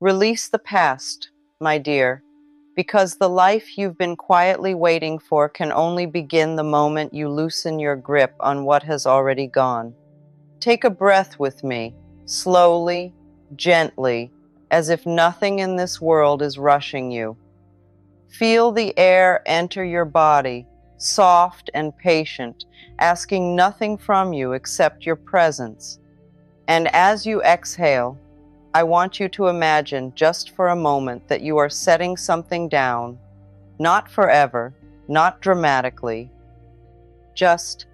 Release the past, my dear, because the life you've been quietly waiting for can only begin the moment you loosen your grip on what has already gone. Take a breath with me, slowly, gently, as if nothing in this world is rushing you. Feel the air enter your body, soft and patient, asking nothing from you except your presence. And as you exhale, I want you to imagine just for a moment that you are setting something down, not forever, not dramatically, just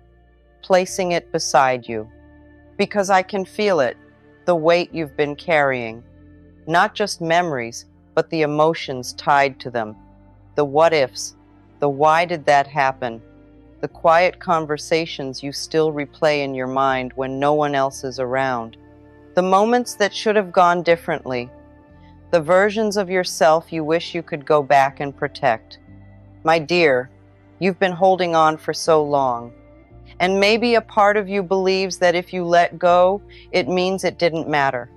placing it beside you. Because I can feel it, the weight you've been carrying, not just memories, but the emotions tied to them, the what ifs, the why did that happen, the quiet conversations you still replay in your mind when no one else is around. The moments that should have gone differently, the versions of yourself you wish you could go back and protect. My dear, you've been holding on for so long, and maybe a part of you believes that if you let go, it means it didn't matter,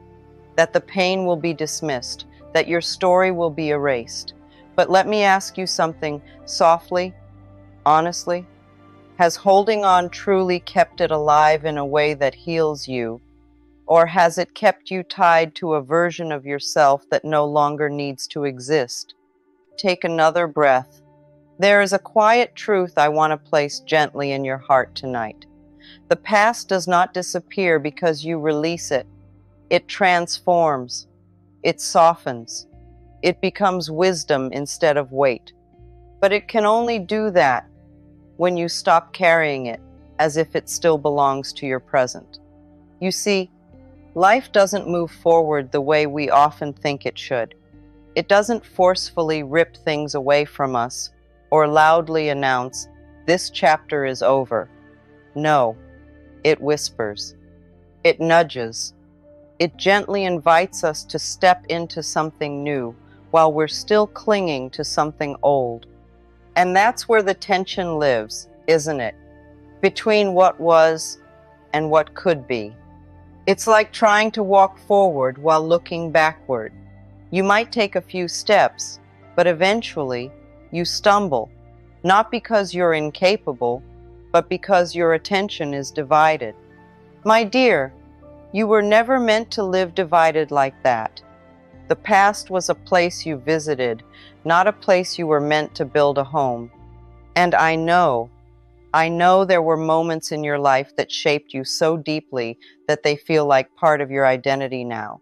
that the pain will be dismissed, that your story will be erased. But let me ask you something softly, honestly. Has holding on truly kept it alive in a way that heals you? Or has it kept you tied to a version of yourself that no longer needs to exist? Take another breath. There is a quiet truth I want to place gently in your heart tonight. The past does not disappear because you release it. It transforms. It softens. It becomes wisdom instead of weight. But it can only do that when you stop carrying it as if it still belongs to your present. You see, life doesn't move forward the way we often think it should. It doesn't forcefully rip things away from us or loudly announce, "This chapter is over." No, it whispers. It nudges. It gently invites us to step into something new while we're still clinging to something old. And that's where the tension lives, isn't it? Between what was and what could be. It's like trying to walk forward while looking backward. You might take a few steps, but eventually you stumble, not because you're incapable, but because your attention is divided. My dear, you were never meant to live divided like that. The past was a place you visited, not a place you were meant to build a home. And I know there were moments in your life that shaped you so deeply that they feel like part of your identity now.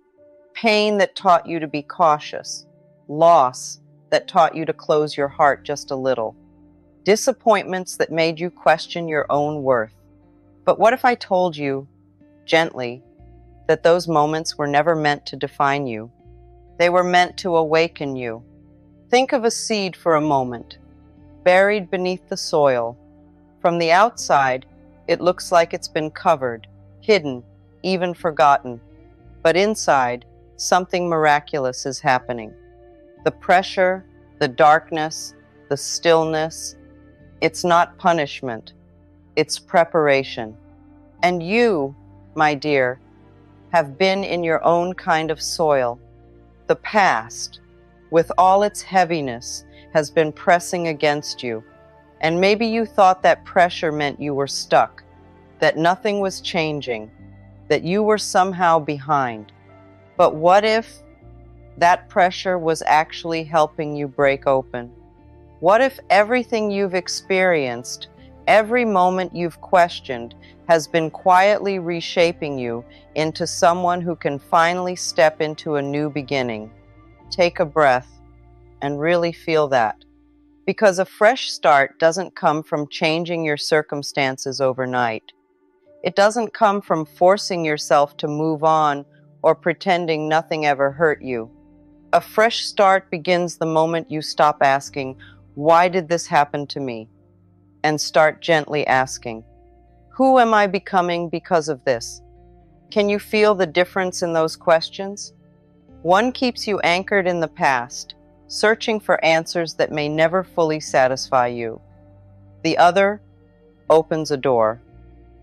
Pain that taught you to be cautious. Loss that taught you to close your heart just a little. Disappointments that made you question your own worth. But what if I told you, gently, that those moments were never meant to define you? They were meant to awaken you. Think of a seed for a moment, buried beneath the soil. From the outside, it looks like it's been covered, hidden, even forgotten. But inside, something miraculous is happening. The pressure, the darkness, the stillness, it's not punishment, it's preparation. And you, my dear, have been in your own kind of soil. The past, with all its heaviness, has been pressing against you. And maybe you thought that pressure meant you were stuck, that nothing was changing, that you were somehow behind. But what if that pressure was actually helping you break open? What if everything you've experienced, every moment you've questioned, has been quietly reshaping you into someone who can finally step into a new beginning? Take a breath and really feel that. Because a fresh start doesn't come from changing your circumstances overnight. It doesn't come from forcing yourself to move on or pretending nothing ever hurt you. A fresh start begins the moment you stop asking, "Why did this happen to me?" and start gently asking, "Who am I becoming because of this?" Can you feel the difference in those questions? One keeps you anchored in the past, searching for answers that may never fully satisfy you. The other opens a door,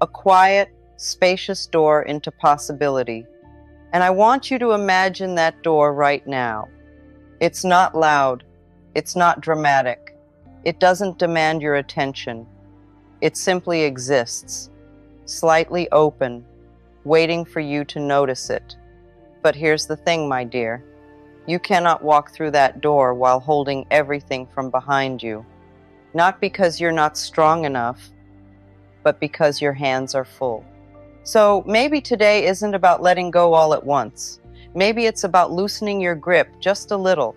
a quiet, spacious door into possibility. And I want you to imagine that door right now. It's not loud. It's not dramatic. It doesn't demand your attention. It simply exists, slightly open, waiting for you to notice it. But here's the thing, my dear. You cannot walk through that door while holding everything from behind you. Not because you're not strong enough, but because your hands are full. So maybe today isn't about letting go all at once. Maybe it's about loosening your grip just a little.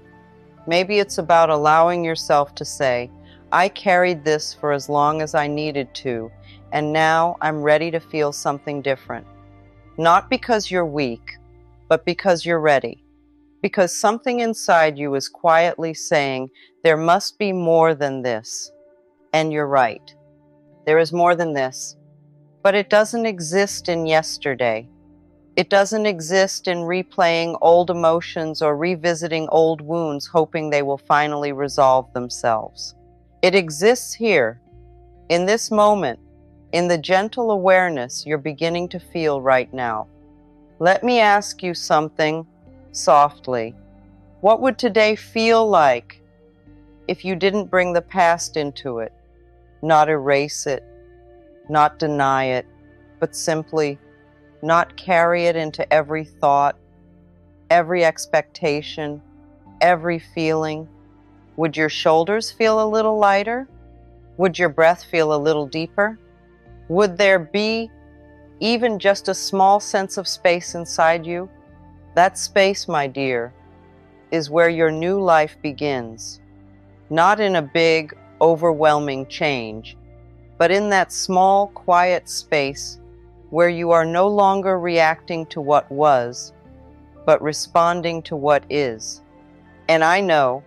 Maybe it's about allowing yourself to say, I carried this for as long as I needed to, and now I'm ready to feel something different. Not because you're weak, but because you're ready. Because something inside you is quietly saying, there must be more than this. And you're right. There is more than this. But it doesn't exist in yesterday. It doesn't exist in replaying old emotions or revisiting old wounds, hoping they will finally resolve themselves. It exists here, in this moment, in the gentle awareness you're beginning to feel right now. Let me ask you something softly. What would today feel like if you didn't bring the past into it, not erase it, not deny it, but simply not carry it into every thought, every expectation, every feeling? Would your shoulders feel a little lighter? Would your breath feel a little deeper? Would there be even just a small sense of space inside you? That space, my dear, is where your new life begins. Not in a big, overwhelming change, but in that small, quiet space where you are no longer reacting to what was, but responding to what is. And I know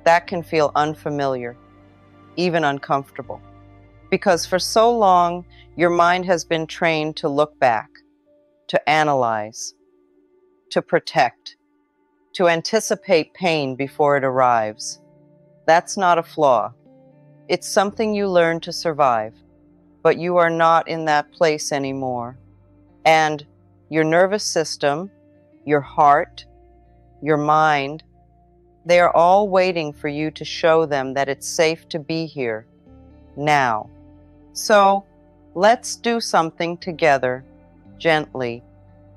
that can feel unfamiliar, even uncomfortable, because for so long, your mind has been trained to look back, to analyze, to protect, to anticipate pain before it arrives. That's not a flaw. It's something you learn to survive, but you are not in that place anymore. And your nervous system, your heart, your mind, they are all waiting for you to show them that it's safe to be here, now. So let's do something together, gently.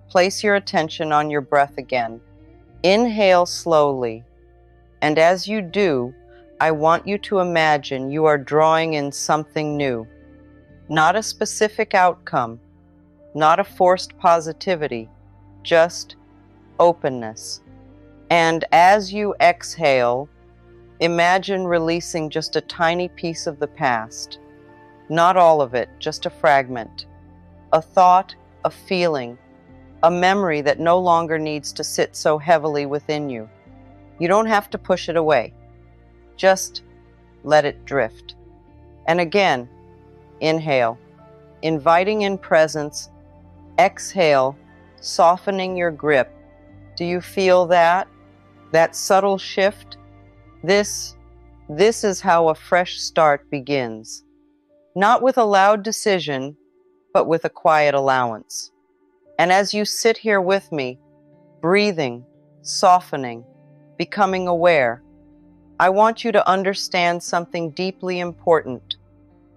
Place your attention on your breath again. Inhale slowly, and as you do, I want you to imagine you are drawing in something new. Not a specific outcome, not a forced positivity, just openness. And as you exhale, imagine releasing just a tiny piece of the past. Not all of it, just a fragment. A thought, a feeling, a memory that no longer needs to sit so heavily within you. You don't have to push it away. Just let it drift. And again, inhale, inviting in presence. Exhale, softening your grip. Do you feel that? That subtle shift? This is how a fresh start begins. Not with a loud decision, but with a quiet allowance. And as you sit here with me, breathing, softening, becoming aware, I want you to understand something deeply important.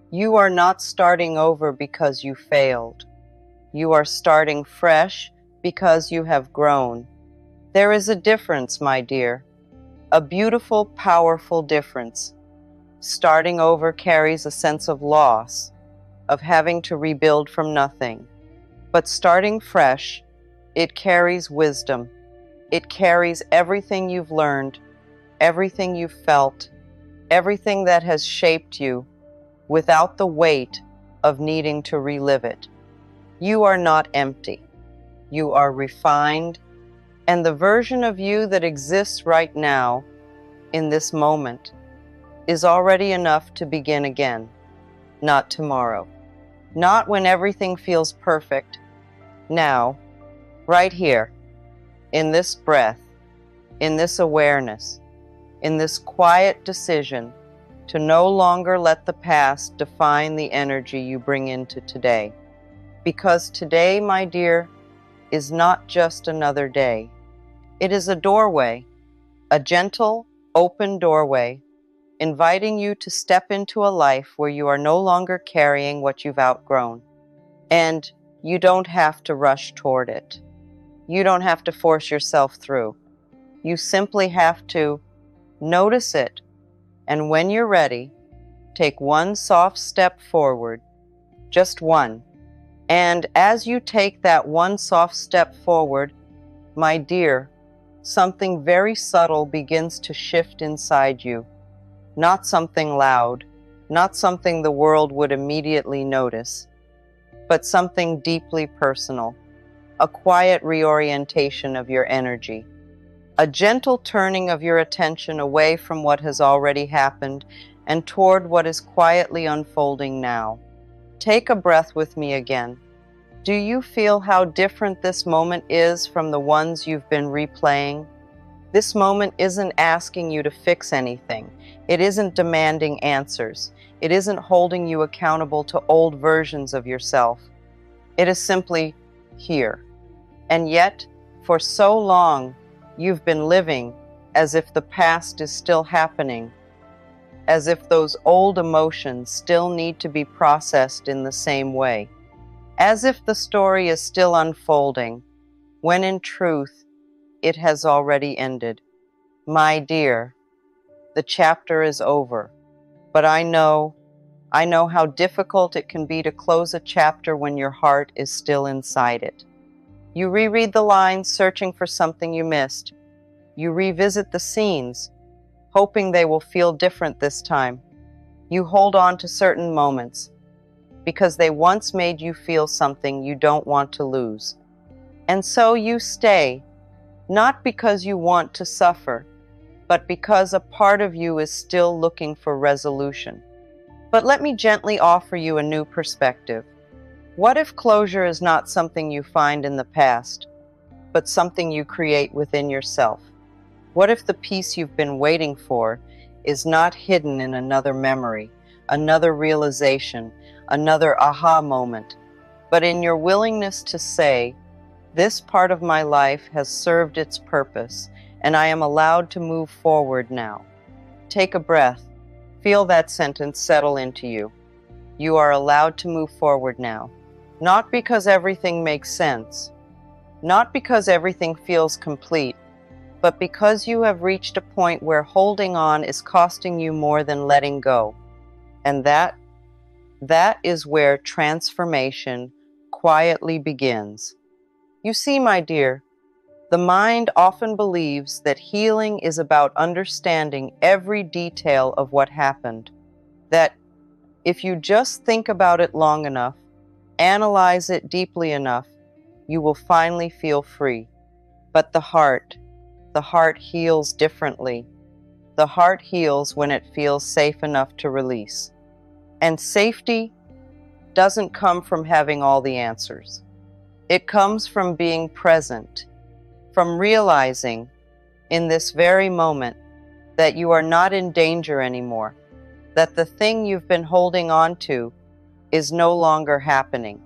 You are not starting over because you failed. You are starting fresh because you have grown. There is a difference, my dear. A beautiful, powerful difference. Starting over carries a sense of loss, of having to rebuild from nothing. But starting fresh, it carries wisdom. It carries everything you've learned, everything you've felt, everything that has shaped you, without the weight of needing to relive it. You are not empty. You are refined, and the version of you that exists right now, in this moment, is already enough to begin again. Not tomorrow. Not when everything feels perfect. Now, right here, in this breath, in this awareness, in this quiet decision to no longer let the past define the energy you bring into today. Because today, my dear, is not just another day. It is a doorway, a gentle, open doorway, inviting you to step into a life where you are no longer carrying what you've outgrown. And you don't have to rush toward it. You don't have to force yourself through. You simply have to notice it. And when you're ready, take one soft step forward, just one. And as you take that one soft step forward, my dear, something very subtle begins to shift inside you. Not something loud, not something the world would immediately notice, but something deeply personal, a quiet reorientation of your energy, a gentle turning of your attention away from what has already happened and toward what is quietly unfolding now. Take a breath with me again. Do you feel how different this moment is from the ones you've been replaying? This moment isn't asking you to fix anything. It isn't demanding answers. It isn't holding you accountable to old versions of yourself. It is simply here. And yet, for so long, you've been living as if the past is still happening, as if those old emotions still need to be processed in the same way, as if the story is still unfolding, when in truth, it has already ended. My dear, the chapter is over, but I know how difficult it can be to close a chapter when your heart is still inside it. You reread the lines, searching for something you missed. You revisit the scenes, hoping they will feel different this time. You hold on to certain moments, because they once made you feel something you don't want to lose. And so you stay, not because you want to suffer, but because a part of you is still looking for resolution. But let me gently offer you a new perspective. What if closure is not something you find in the past, but something you create within yourself? What if the peace you've been waiting for is not hidden in another memory, another realization, another aha moment, but in your willingness to say, this part of my life has served its purpose, and I am allowed to move forward now. Take a breath. Feel that sentence settle into you. You are allowed to move forward now. Not because everything makes sense, not because everything feels complete, but because you have reached a point where holding on is costing you more than letting go. And that is where transformation quietly begins. You see, my dear, the mind often believes that healing is about understanding every detail of what happened, that if you just think about it long enough, analyze it deeply enough, you will finally feel free. But the heart heals differently. The heart heals when it feels safe enough to release. And safety doesn't come from having all the answers. It comes from being present, from realizing in this very moment that you are not in danger anymore, that the thing you've been holding on to is no longer happening,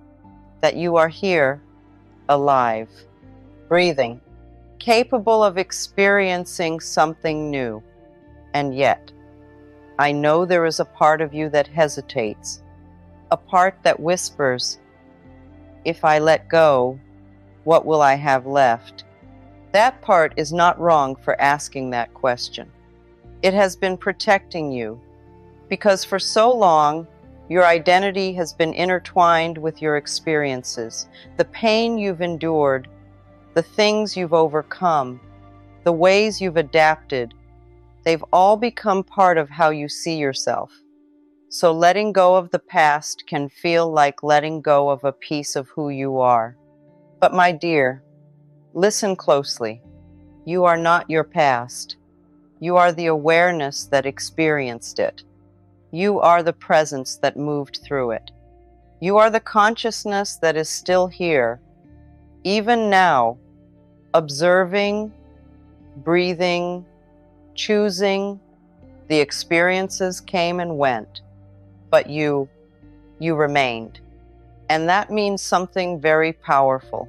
that you are here, alive, breathing, capable of experiencing something new. And yet, I know there is a part of you that hesitates, a part that whispers, if I let go, what will I have left? That part is not wrong for asking that question. It has been protecting you, because for so long, your identity has been intertwined with your experiences, the pain you've endured, the things you've overcome, the ways you've adapted. They've all become part of how you see yourself. So letting go of the past can feel like letting go of a piece of who you are. But my dear, listen closely. You are not your past. You are the awareness that experienced it. You are the presence that moved through it. You are the consciousness that is still here, even now, observing, breathing, choosing. The experiences came and went, but you remained. And that means something very powerful.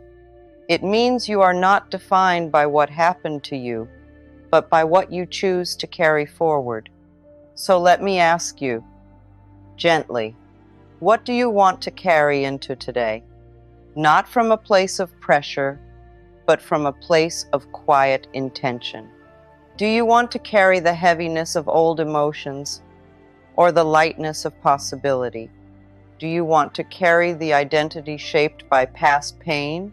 It means you are not defined by what happened to you, but by what you choose to carry forward. So let me ask you, gently, what do you want to carry into today? Not from a place of pressure, but from a place of quiet intention. Do you want to carry the heaviness of old emotions or the lightness of possibility? Do you want to carry the identity shaped by past pain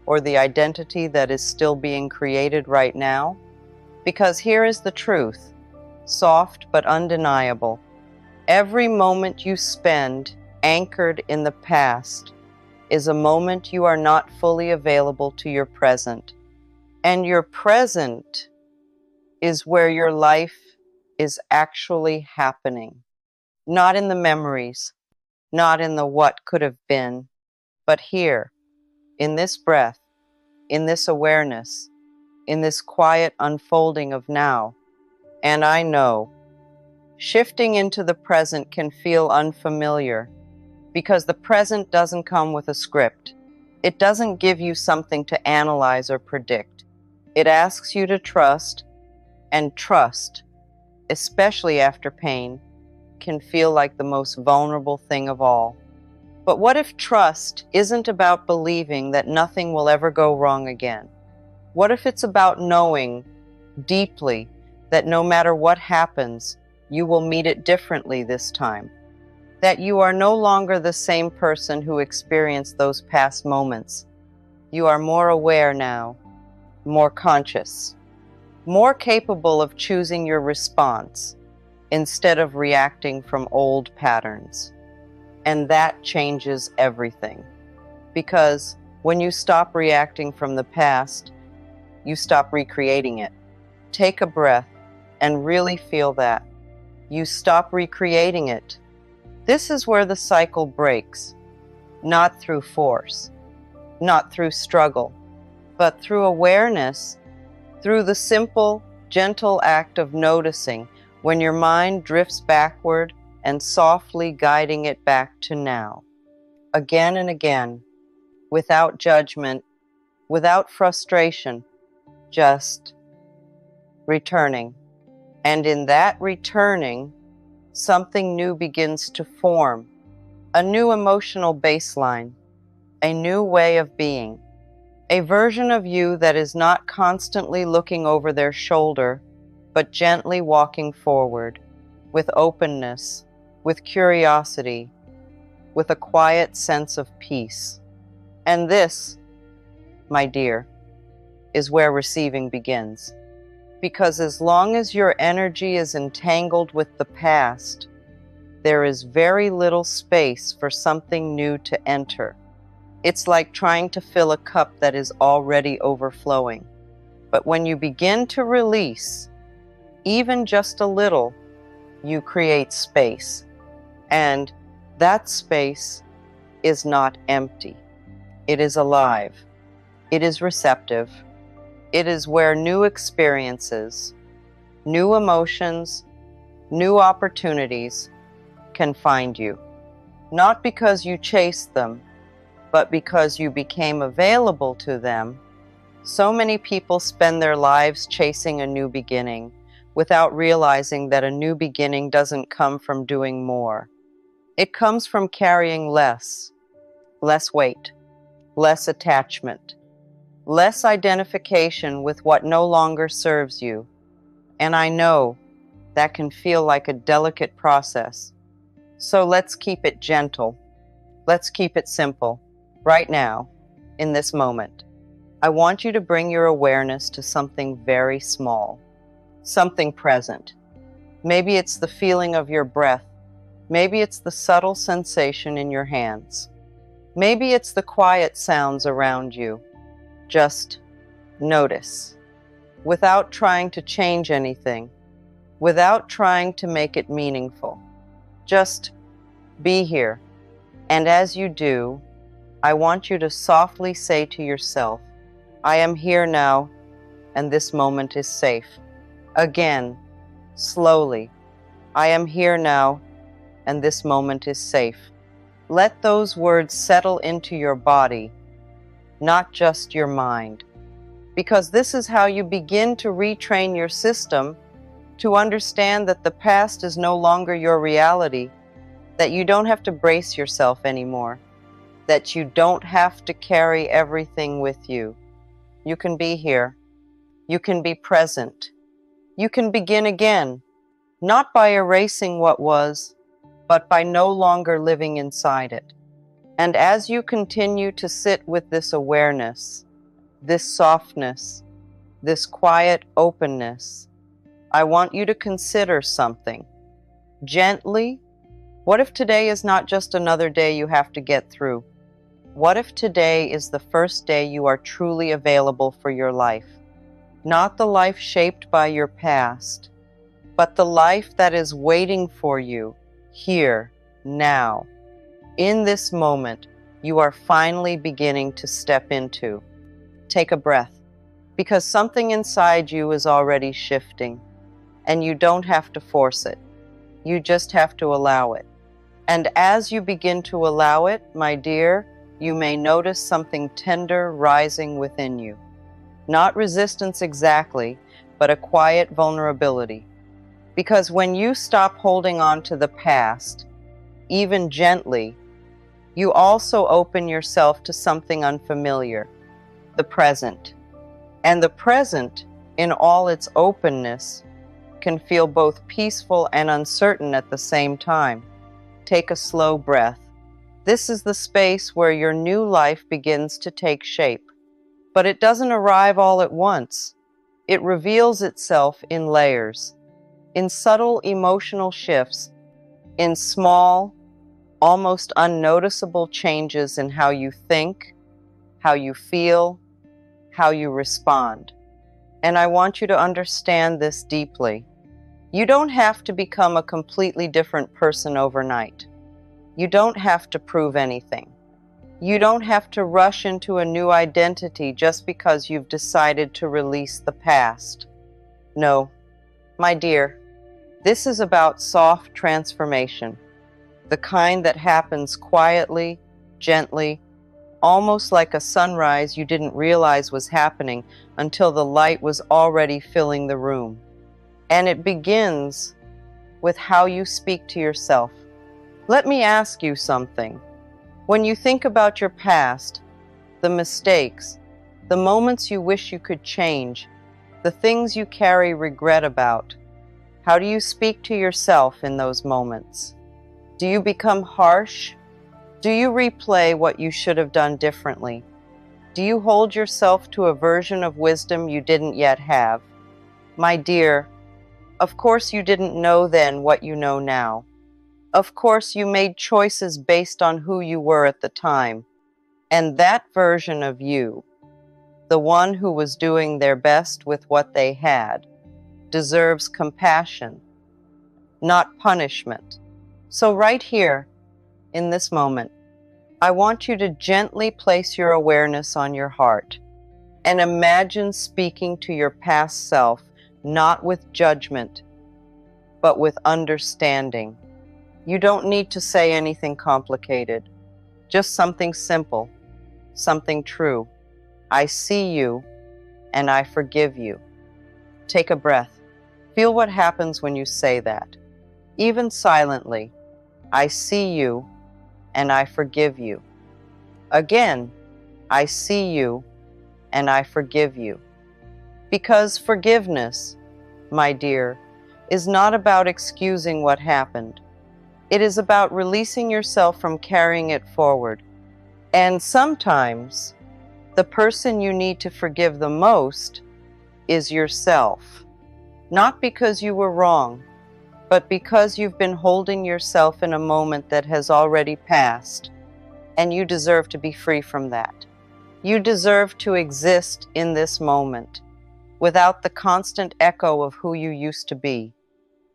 or the identity that is still being created right now? Because here is the truth, soft but undeniable. Every moment you spend anchored in the past is a moment you are not fully available to your present. And your present is where your life is actually happening. Not in the memories, not in the what could have been, but here, in this breath, in this awareness, in this quiet unfolding of now. And I know, shifting into the present can feel unfamiliar because the present doesn't come with a script. It doesn't give you something to analyze or predict. It asks you to trust, and trust, especially after pain, can feel like the most vulnerable thing of all. But what if trust isn't about believing that nothing will ever go wrong again? What if it's about knowing deeply that no matter what happens, you will meet it differently this time? That you are no longer the same person who experienced those past moments. You are more aware now, more conscious, more capable of choosing your response instead of reacting from old patterns. And that changes everything. Because when you stop reacting from the past, you stop recreating it. Take a breath and really feel that. You stop recreating it. This is where the cycle breaks, not through force, not through struggle, but through awareness, through the simple, gentle act of noticing when your mind drifts backward and softly guiding it back to now. Again and again, without judgment, without frustration, just returning. And in that returning, something new begins to form, a new emotional baseline, a new way of being, a version of you that is not constantly looking over their shoulder, but gently walking forward with openness, with curiosity, with a quiet sense of peace. And this, my dear, is where receiving begins. Because as long as your energy is entangled with the past, there is very little space for something new to enter. It's like trying to fill a cup that is already overflowing. But when you begin to release, even just a little, you create space. And that space is not empty. It is alive. It is receptive. It is where new experiences, new emotions, new opportunities can find you. Not because you chased them, but because you became available to them. So many people spend their lives chasing a new beginning without realizing that a new beginning doesn't come from doing more. It comes from carrying less weight, less attachment, less identification with what no longer serves you. And I know that can feel like a delicate process. So let's keep it gentle. Let's keep it simple. Right now, in this moment, I want you to bring your awareness to something very small, something present. Maybe it's the feeling of your breath. Maybe it's the subtle sensation in your hands. Maybe it's the quiet sounds around you. Just notice, without trying to change anything, without trying to make it meaningful. Just be here. And as you do, I want you to softly say to yourself, I am here now, and this moment is safe. Again, slowly, I am here now, and this moment is safe. Let those words settle into your body. not just your mind. Because this is how you begin to retrain your system to understand that the past is no longer your reality, that you don't have to brace yourself anymore, that you don't have to carry everything with you. You can be here. You can be present. You can begin again, not by erasing what was, but by no longer living inside it. And as you continue to sit with this awareness, this softness, this quiet openness, I want you to consider something. Gently, what if today is not just another day you have to get through? What if today is the first day you are truly available for your life? Not the life shaped by your past, but the life that is waiting for you here, now. In this moment, you are finally beginning to step into. Take a breath, because something inside you is already shifting, and you don't have to force it. You just have to allow it. And as you begin to allow it, my dear, you may notice something tender rising within you. Not resistance exactly, but a quiet vulnerability. Because when you stop holding on to the past, even gently, you also open yourself to something unfamiliar, the present. And the present, in all its openness, can feel both peaceful and uncertain at the same time. Take a slow breath. This is the space where your new life begins to take shape. But it doesn't arrive all at once. It reveals itself in layers, in subtle emotional shifts, in small, almost unnoticeable changes in how you think, how you feel, how you respond. And I want you to understand this deeply. You don't have to become a completely different person overnight. You don't have to prove anything. You don't have to rush into a new identity just because you've decided to release the past. No, my dear, this is about soft transformation, the kind that happens quietly, gently, almost like a sunrise you didn't realize was happening until the light was already filling the room. And it begins with how you speak to yourself. Let me ask you something. When you think about your past, the mistakes, the moments you wish you could change, the things you carry regret about, how do you speak to yourself in those moments? Do you become harsh? Do you replay what you should have done differently? Do you hold yourself to a version of wisdom you didn't yet have? My dear, of course you didn't know then what you know now. Of course you made choices based on who you were at the time. And that version of you, the one who was doing their best with what they had, deserves compassion, not punishment. So right here, in this moment, I want you to gently place your awareness on your heart and imagine speaking to your past self, not with judgment, but with understanding. You don't need to say anything complicated, just something simple, something true. I see you and I forgive you. Take a breath. Feel what happens when you say that. Even silently, I see you and I forgive you. Again, I see you and I forgive you. Because forgiveness, my dear, is not about excusing what happened. It is about releasing yourself from carrying it forward. And sometimes, the person you need to forgive the most is yourself. Not because you were wrong, but because you've been holding yourself in a moment that has already passed, and you deserve to be free from that. You deserve to exist in this moment without the constant echo of who you used to be.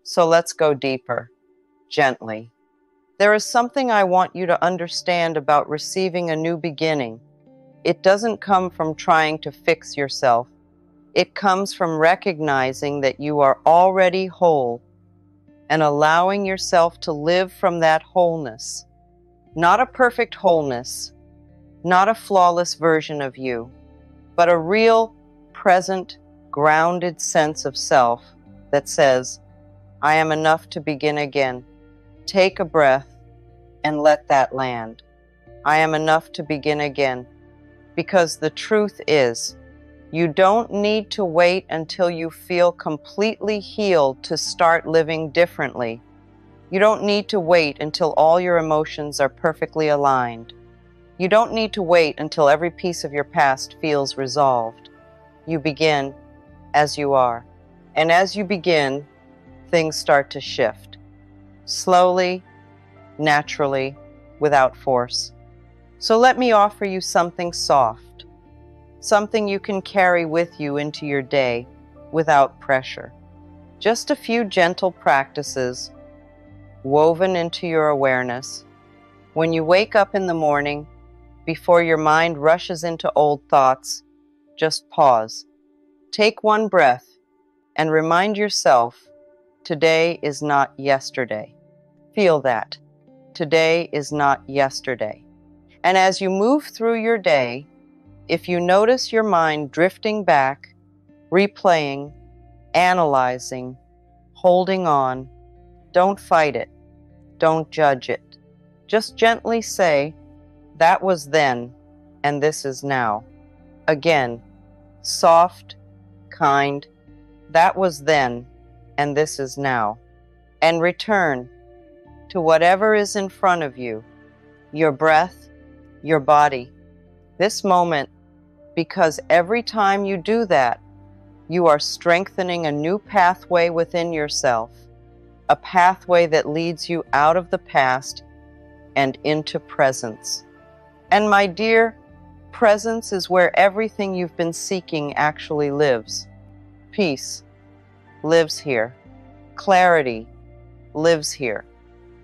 So let's go deeper, gently. There is something I want you to understand about receiving a new beginning. It doesn't come from trying to fix yourself. It comes from recognizing that you are already whole and allowing yourself to live from that wholeness. Not a perfect wholeness, Not a flawless version of you, but a real, present, grounded sense of self that says, I am enough to begin again. Take a breath and let that land. I am enough to begin again. Because the truth is, you don't need to wait until you feel completely healed to start living differently. You don't need to wait until all your emotions are perfectly aligned. You don't need to wait until every piece of your past feels resolved. You begin as you are. And as you begin, things start to shift. Slowly, naturally, without force. So let me offer you something soft, something you can carry with you into your day without pressure. Just a few gentle practices woven into your awareness. When you wake up in the morning, before your mind rushes into old thoughts, just pause. Take one breath and remind yourself, today is not yesterday. Feel that. Today is not yesterday. And as you move through your day, if you notice your mind drifting back, replaying, analyzing, holding on, don't fight it. Don't judge it. Just gently say, that was then, and this is now. Again, soft, kind, that was then, and this is now. And return to whatever is in front of you, your breath, your body, this moment, because every time you do that, you are strengthening a new pathway within yourself, a pathway that leads you out of the past and into presence. And my dear, presence is where everything you've been seeking actually lives. Peace lives here. Clarity lives here.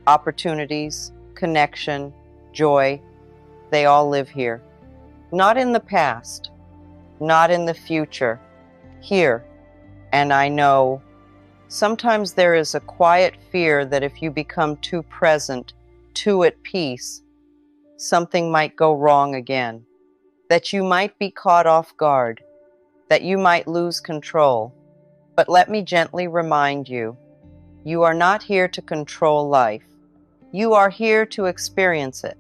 Opportunities, connection, joy, they all live here. Not in the past, not in the future, here. And I know sometimes there is a quiet fear that if you become too present, too at peace, something might go wrong again, that you might be caught off guard, that you might lose control. But let me gently remind you, you are not here to control life. You are here to experience it.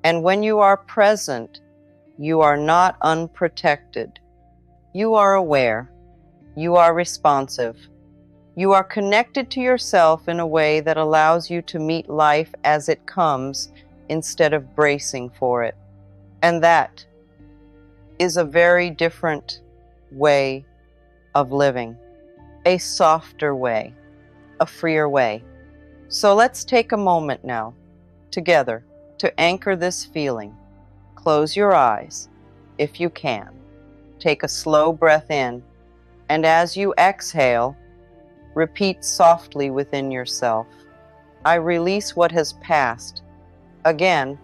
And when you are present, you are not unprotected. You are aware. You are responsive. You are connected to yourself in a way that allows you to meet life as it comes instead of bracing for it. And that is a very different way of living, a softer way, a freer way. So let's take a moment now, together, to anchor this feeling. Close your eyes, if you can. Take a slow breath in, and as you exhale, repeat softly within yourself, I release what has passed. Again,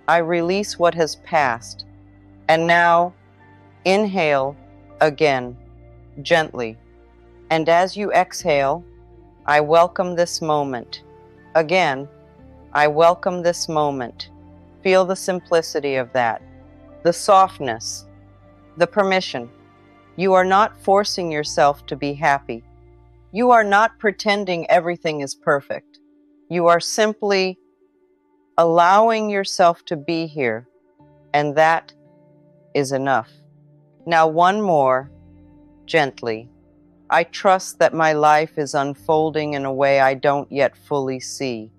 I release what has passed. And now, inhale again, gently. And as you exhale, I welcome this moment. Again, I welcome this moment. Feel the simplicity of that, the softness, the permission. You are not forcing yourself to be happy. You are not pretending everything is perfect. You are simply allowing yourself to be here, and that is enough. Now one more, gently. I trust that my life is unfolding in a way I don't yet fully see,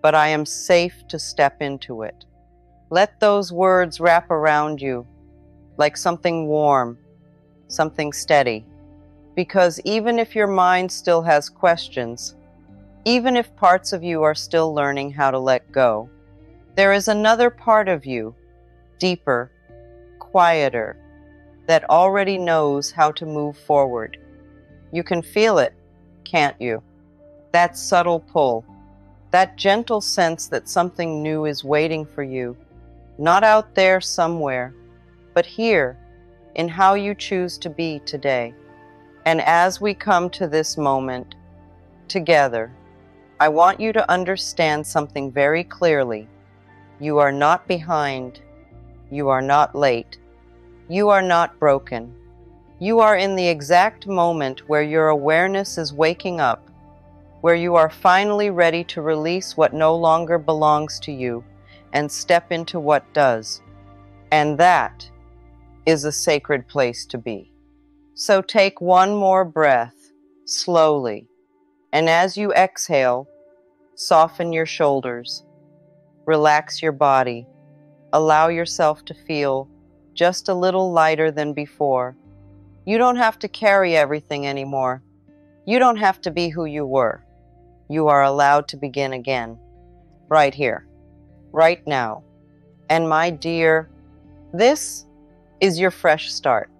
but I am safe to step into it. Let those words wrap around you like something warm, something steady. Because even if your mind still has questions, even if parts of you are still learning how to let go, there is another part of you, deeper, quieter, that already knows how to move forward. You can feel it, can't you? That subtle pull, that gentle sense that something new is waiting for you, not out there somewhere, but here, in how you choose to be today. And as we come to this moment together, I want you to understand something very clearly. You are not behind. You are not late. You are not broken. You are in the exact moment where your awareness is waking up, where you are finally ready to release what no longer belongs to you and step into what does. And that is a sacred place to be. So take one more breath, slowly, and as you exhale, soften your shoulders, relax your body, allow yourself to feel just a little lighter than before. You don't have to carry everything anymore. You don't have to be who you were. You are allowed to begin again, right here, right now. And my dear, this is your fresh start.